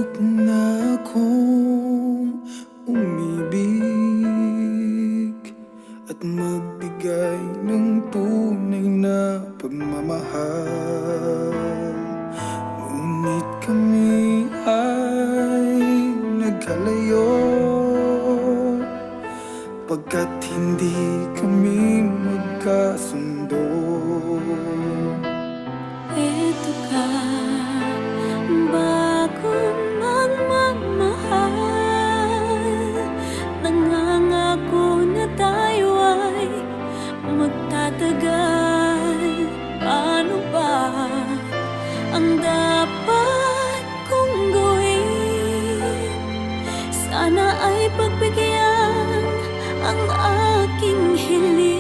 Subok na akong umibig at magbigay ng tunay na pagmamahal. Ngunit kami ay nagkalayo pagkat hindi kami magkasundo. Eto ka, bagong magmamahal. Nangangako na tayo ay magtatagal. Ano ba ang dapat kong gawin? Sana ay pagbigyan ang aking hiling.